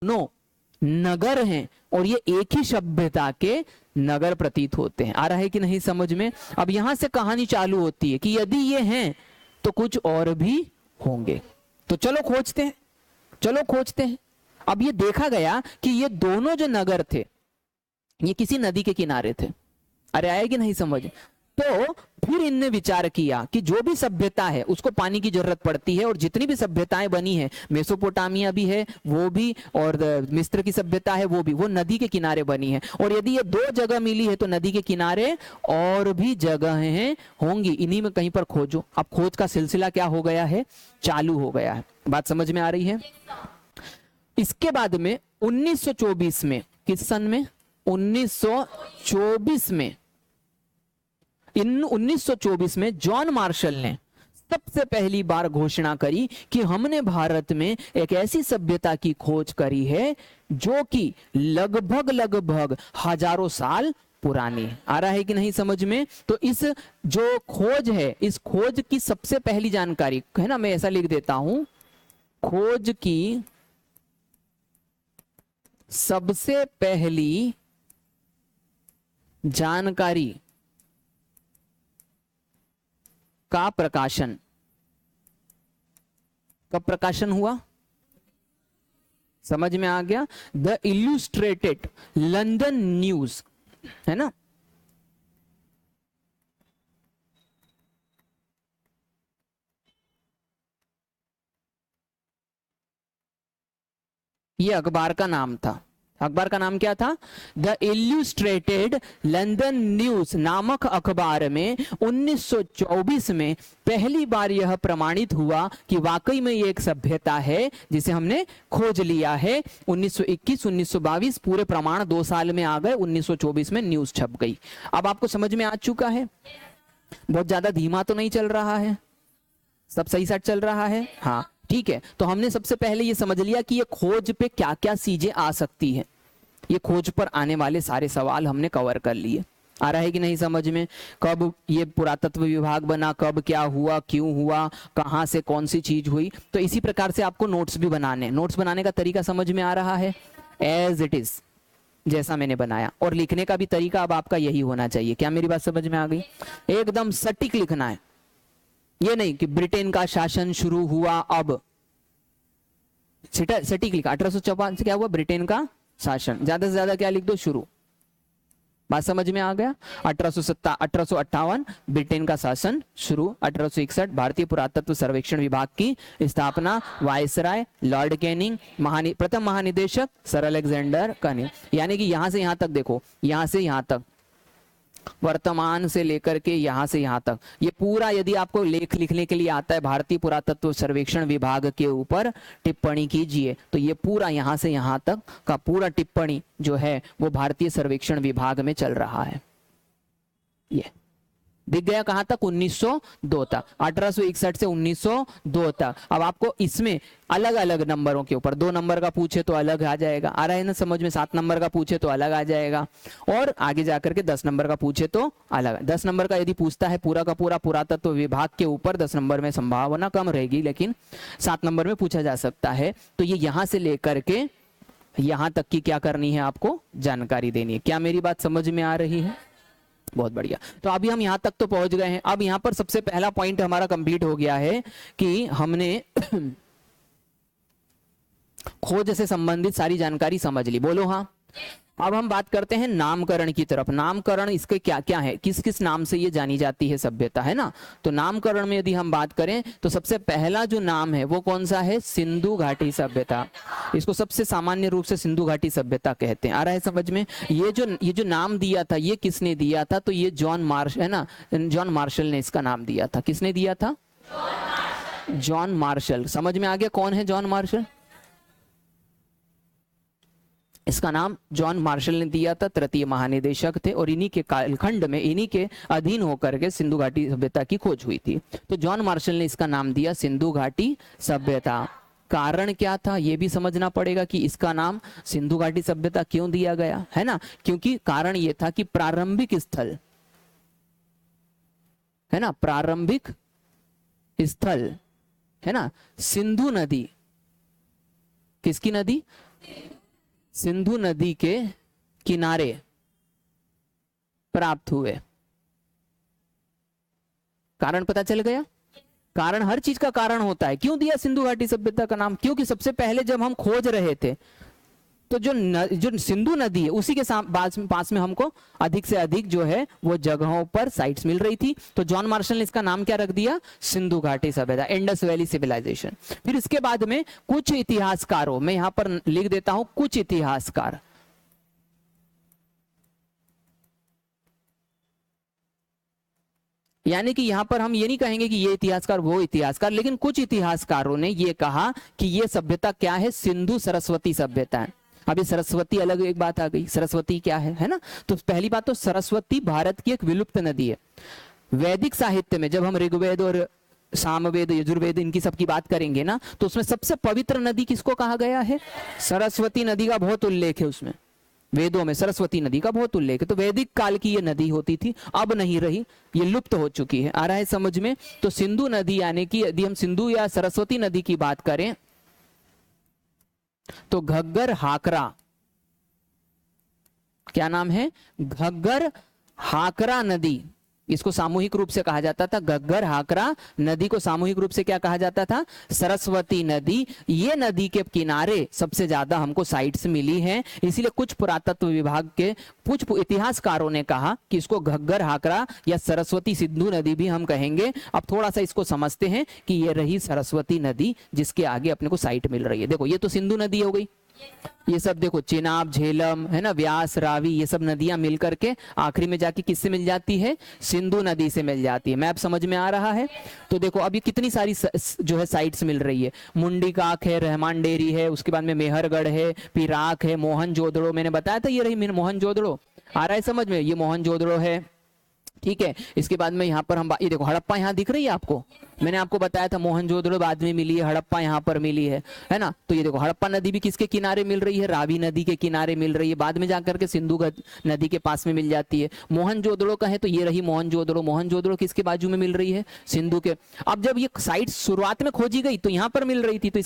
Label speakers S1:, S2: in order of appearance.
S1: दोनों नगर हैं और ये एक ही सभ्यता के नगर प्रतीत होते हैं। आ रहा है कि नहीं समझ में? अब यहां से कहानी चालू होती है कि यदि ये हैं तो कुछ और भी होंगे। तो चलो खोजते हैं, चलो खोजते हैं। अब ये देखा गया कि ये दोनों जो नगर थे ये किसी नदी के किनारे थे। अरे आया कि नहीं समझ? तो फिर इनने विचार किया कि जो भी सभ्यता है उसको पानी की जरूरत पड़ती है, और जितनी भी सभ्यताएं बनी है, मेसोपोटामिया भी है वो भी, और मिस्र की सभ्यता है वो भी, वो नदी के किनारे बनी है। और यदि ये दो जगह मिली है तो नदी के किनारे और भी जगहें होंगी, इन्हीं में कहीं पर खोजो। अब खोज का सिलसिला क्या हो गया है? चालू हो गया है। बात समझ में आ रही है? इसके बाद में 1924 में, किस सन में? 1924 में, इन 1924 में जॉन मार्शल ने सबसे पहली बार घोषणा करी कि हमने भारत में एक ऐसी सभ्यता की खोज करी है जो कि लगभग लगभग हजारों साल पुरानी है। आ रहा है कि नहीं समझ में? तो इस जो खोज है, इस खोज की सबसे पहली जानकारी है ना, मैं ऐसा लिख देता हूं, खोज की सबसे पहली जानकारी का प्रकाशन कब प्रकाशन हुआ? समझ में आ गया? द इल्यूस्ट्रेटेड लंदन न्यूज, है ना, ये अखबार का नाम था। अखबार का नाम क्या था? द इल्यूस्ट्रेटेड लंदन न्यूज नामक अखबार में 1924 में पहली बार यह प्रमाणित हुआ कि वाकई में ये एक सभ्यता है जिसे हमने खोज लिया है। 1921 1922 पूरे प्रमाण 2 साल में आ गए, 1924 में न्यूज छप गई। अब आपको समझ में आ चुका है? बहुत ज्यादा धीमा तो नहीं चल रहा है, सब सही साथ चल रहा है? हाँ ठीक है। तो हमने सबसे पहले ये समझ लिया कि ये खोज पे क्या क्या चीजें आ सकती है। ये खोज पर आने वाले सारे सवाल हमने कवर कर लिए। आ रहा है कि नहीं समझ में? कब ये पुरातत्व विभाग बना, कब क्या हुआ, क्यों हुआ, कहां से कौन सी चीज हुई। तो इसी प्रकार से आपको नोट्स भी बनाने, नोट्स बनाने का तरीका समझ में आ रहा है? एज इट इज जैसा मैंने बनाया। और लिखने का भी तरीका अब आपका यही होना चाहिए। क्या मेरी बात समझ में आ गई? एकदम सटीक लिखना है, ये नहीं कि ब्रिटेन का शासन शुरू हुआ अब, सटीक लिखा। 1854 से क्या हुआ? ब्रिटेन का शासन। ज्यादा से ज्यादा क्या लिख दो? शुरू। बात समझ में आ गया? 1858 ब्रिटेन का शासन शुरू। 1861 भारतीय पुरातत्व सर्वेक्षण विभाग की स्थापना, वायसराय लॉर्ड कैनिंग, प्रथम महानिदेशक सर अलेक्जेंडर कनिंग। यानी कि यहां से यहां तक देखो, यहां से यहां तक, वर्तमान से लेकर के यहां से यहां तक, ये पूरा यदि आपको लेख लिखने के लिए आता है भारतीय पुरातत्व सर्वेक्षण विभाग के ऊपर टिप्पणी कीजिए, तो ये पूरा यहां से यहां तक का पूरा टिप्पणी जो है वो भारतीय सर्वेक्षण विभाग में चल रहा है। ये दिख गया कहां तक? 1902 तक, 1861 से 1902 तक। अब आपको इसमें अलग अलग नंबरों के ऊपर, 2 नंबर का पूछे तो अलग आ जाएगा, आ रहा है ना समझ में? 7 नंबर का पूछे तो अलग आ जाएगा, और आगे जाकर के 10 नंबर का पूछे तो अलग। 10 नंबर का यदि पूछता है पूरा का पूरा पुरातत्व विभाग के ऊपर, 10 नंबर में संभावना कम रहेगी, लेकिन 7 नंबर में पूछा जा सकता है। तो ये यहां से लेकर के यहां तक की क्या करनी है? आपको जानकारी देनी है। क्या मेरी बात समझ में आ रही है? बहुत बढ़िया। तो अभी हम यहां तक तो पहुंच गए हैं। अब यहां पर सबसे पहला पॉइंट हमारा कंप्लीट हो गया है कि हमने खोज से संबंधित सारी जानकारी समझ ली। बोलो हाँ। अब हम बात करते हैं नामकरण की तरफ। नामकरण इसके क्या क्या है, किस किस नाम से ये जानी जाती है सभ्यता, है ना? तो नामकरण में यदि हम बात करें तो सबसे पहला जो नाम है वो कौन सा है? सिंधु घाटी सभ्यता। इसको सबसे सामान्य रूप से सिंधु घाटी सभ्यता कहते हैं। आ रहा है समझ में? ये जो नाम दिया था ये किसने दिया था? तो ये जॉन मार्शल, है ना, जॉन मार्शल ने इसका नाम दिया था। किसने दिया था? John Marshall. समझ में आ गया कौन है जॉन मार्शल? इसका नाम जॉन मार्शल ने दिया था, तृतीय महानिदेशक थे, और इन्हीं के कालखंड में, इन्हीं के अधीन होकर के सिंधु घाटी सभ्यता की खोज हुई थी। तो जॉन मार्शल ने इसका नाम दिया सिंधु घाटी सभ्यता। कारण क्या था ये भी समझना पड़ेगा कि इसका नाम सिंधु घाटी सभ्यता क्यों दिया गया, है ना? क्योंकि कारण ये था कि प्रारंभिक स्थल, है ना, प्रारंभिक स्थल, है ना, सिंधु नदी। किसकी नदी? सिंधु नदी के किनारे प्राप्त हुए। कारण पता चल गया? कारण, हर चीज का कारण होता है। क्यों दिया सिंधु घाटी सभ्यता का नाम? क्योंकि सबसे पहले जब हम खोज रहे थे तो जो सिंधु नदी है उसी के पास में हमको अधिक से अधिक जो है वो जगहों पर साइट्स मिल रही थी। तो जॉन मार्शल ने इसका नाम क्या रख दिया? सिंधु घाटी सभ्यता, इंडस वैली सिविलाइजेशन। फिर इसके बाद में कुछ इतिहासकारों, मैं यहां पर लिख देता हूं कुछ इतिहासकार, यानी कि यहां पर हम ये नहीं कहेंगे कि ये इतिहासकार वो इतिहासकार, लेकिन कुछ इतिहासकारों ने ये कहा कि ये सभ्यता क्या है? सिंधु सरस्वती सभ्यता है। अभी सरस्वती अलग एक बात आ गई, सरस्वती क्या है ना? तो पहली बात तो सरस्वती भारत की एक विलुप्त नदी है। वैदिक साहित्य में जब हम ऋग्वेद और सामवेद, यजुर्वेद, इनकी सबकी बात करेंगे ना, तो उसमें सबसे पवित्र नदी किसको कहा गया है? सरस्वती नदी का बहुत उल्लेख है उसमें। वेदों में सरस्वती नदी का बहुत उल्लेख है। तो वैदिक काल की ये नदी होती थी, अब नहीं रही, ये लुप्त हो चुकी है। आ रहा है समझ में? तो सिंधु नदी, यानी कि यदि हम सिंधु या सरस्वती नदी की बात करें तो घग्गर हाकरा, क्या नाम है? घग्गर हाकरा नदी, इसको सामूहिक रूप से कहा जाता था। घग्गर हाकरा नदी को सामूहिक रूप से क्या कहा जाता था? सरस्वती नदी। ये नदी के किनारे सबसे ज्यादा हमको साइट्स मिली हैं, इसीलिए कुछ पुरातत्व विभाग के कुछ इतिहासकारों ने कहा कि इसको घग्गर हाकरा या सरस्वती सिंधु नदी भी हम कहेंगे। अब थोड़ा सा इसको समझते हैं कि ये रही सरस्वती नदी जिसके आगे अपने को साइट मिल रही है। देखो ये तो सिंधु नदी हो गई, ये सब देखो चेनाब, झेलम है ना, व्यास, रावी, ये सब नदियां मिलकर के आखिरी में जाके किससे मिल जाती है? सिंधु नदी से मिल जाती है। मैप समझ में आ रहा है? तो देखो अब ये कितनी सारी जो है साइट्स मिल रही है। मुंडीकाक है, रहमान डेरी है, उसके बाद में मेहरगढ़ है, पिराक है, मोहनजोदड़ो, मैंने बताया था ये रही मोहनजोदड़ो। आ रहा है समझ में? ये मोहनजोदड़ो है, ठीक है। इसके बाद में यहाँ पर हम ये देखो हड़प्पा यहाँ दिख रही है आपको, मैंने आपको बताया था मोहनजोदड़ो बाद में मिली है, हड़प्पा यहाँ पर मिली है ना। तो ये देखो हड़प्पा नदी भी किसके किनारे मिल रही है? रावी नदी के किनारे मिल रही है, बाद में जाकर के सिंधु नदी के पास में मिल जाती है। मोहनजोदड़ो का है तो ये रही मोहनजोदड़ो, मोहनजोदड़ो किसके बाजू में मिल रही है? सिंधु के। अब जब ये साइट शुरुआत में खोजी गई तो यहाँ पर मिल रही थी, तो